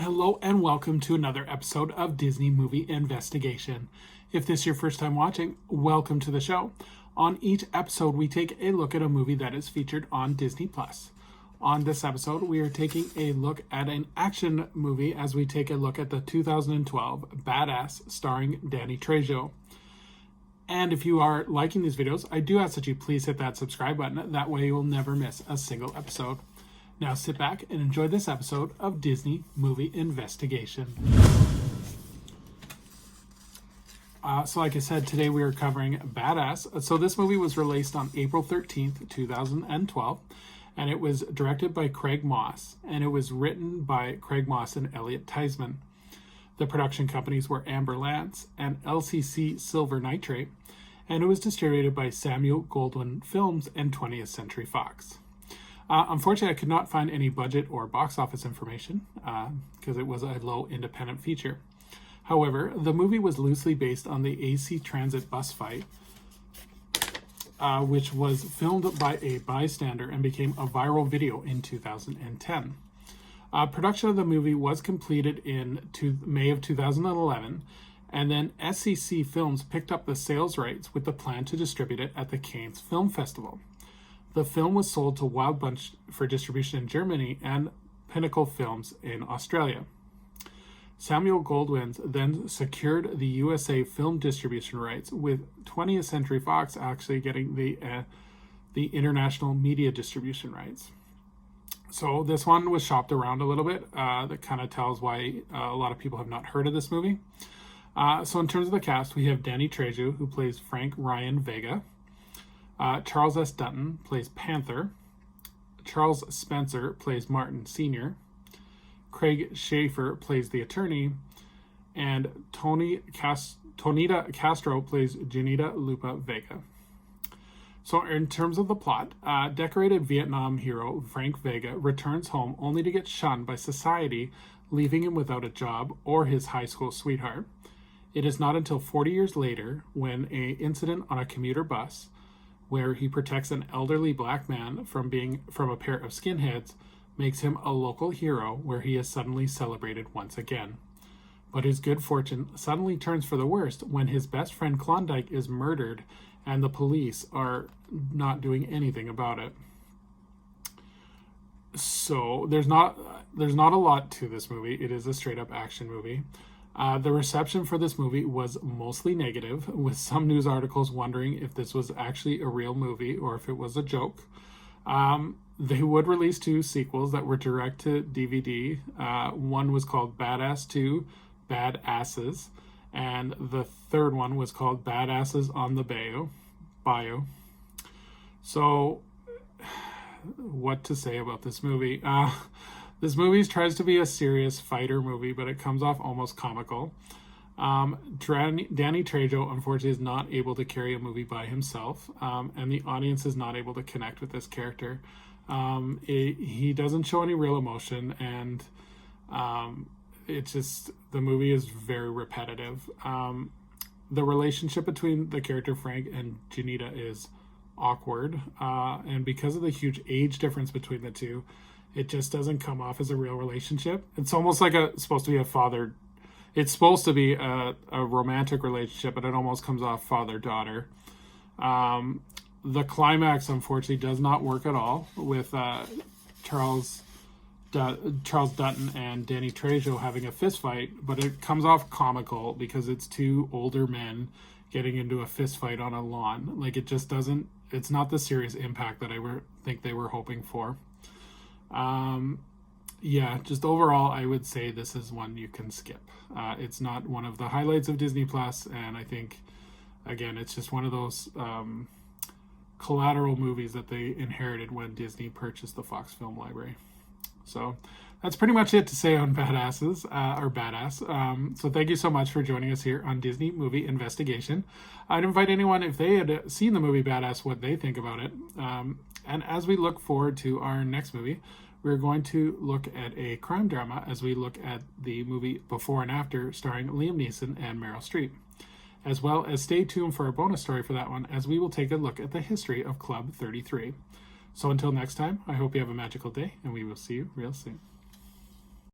Hello and welcome to another episode of Disney Movie Investigation. If this is your first time watching, welcome to the show. On each episode, we take a look at a movie that is featured on Disney+. On this episode, we are taking a look at an action movie as we take a look at the 2012 Badass starring Danny Trejo. And if you are liking these videos, I do ask that you please hit that subscribe button. That way you will never miss a single episode. Now sit back and enjoy this episode of Disney Movie Investigation. So like I said, today we are covering Badass. So this movie was released on April 13th, 2012, and it was directed by Craig Moss, and it was written by Craig Moss and Elliot Teisman. The production companies were Amber Lance and LCC Silver Nitrate, and it was distributed by Samuel Goldwyn Films and 20th Century Fox. Unfortunately, I could not find any budget or box office information because it was a low independent feature. However, the movie was loosely based on the AC Transit bus fight, which was filmed by a bystander and became a viral video in 2010. Production of the movie was completed in May of 2011, and then SCC Films picked up the sales rights with the plan to distribute it at the Cannes Film Festival. The film was sold to Wild Bunch for distribution in Germany and Pinnacle Films in Australia. Samuel Goldwyn then secured the USA film distribution rights, with 20th Century Fox actually getting the international media distribution rights. So this one was shopped around a little bit. That kind of tells why a lot of people have not heard of this movie. So in terms of the cast, we have Danny Trejo, who plays Frank Ryan Vega. Charles S. Dutton plays Panther. Charles Spencer plays Martin Sr. Craig Schaefer plays the attorney. And Tonita Castro plays Janita Lupa Vega. So in terms of the plot, decorated Vietnam hero Frank Vega returns home only to get shunned by society, leaving him without a job or his high school sweetheart. It is not until 40 years later, when an incident on a commuter bus where he protects an elderly black man from a pair of skinheads, makes him a local hero, where he is suddenly celebrated once again. But his good fortune suddenly turns for the worst when his best friend Klondike is murdered and the police are not doing anything about it. So there's not a lot to this movie. It is a straight up action movie. The reception for this movie was mostly negative, with some news articles wondering if this was actually a real movie or if it was a joke. They would release 2 sequels that were direct to DVD. One was called Badass 2, Badasses, and the third one was called Badasses on the Bayou. So, what to say about this movie? This movie tries to be a serious fighter movie, but it comes off almost comical. Danny Trejo, unfortunately, is not able to carry a movie by himself, and the audience is not able to connect with this character. He doesn't show any real emotion, and the movie is very repetitive. The relationship between the character Frank and Janita is awkward, and because of the huge age difference between the two, it just doesn't come off as a real relationship. It's almost like supposed to be a romantic relationship, but it almost comes off father-daughter. The climax, unfortunately, does not work at all, with Charles Dutton and Danny Trejo having a fist fight, but it comes off comical because it's 2 older men getting into a fist fight on a lawn. Like, it's not the serious impact that I think they were hoping for. Just overall, I would say this is one you can skip. It's not one of the highlights of Disney Plus, and I think, again, it's just one of those collateral movies that they inherited when Disney purchased the Fox Film Library. So that's pretty much it to say on Badass. So thank you so much for joining us here on Disney Movie Investigation. I'd invite anyone, if they had seen the movie Badass, what they think about it. And as we look forward to our next movie, we're going to look at a crime drama as we look at the movie Before and After, starring Liam Neeson and Meryl Streep. As well as stay tuned for a bonus story for that one, as we will take a look at the history of Club 33. So until next time, I hope you have a magical day, and we will see you real soon.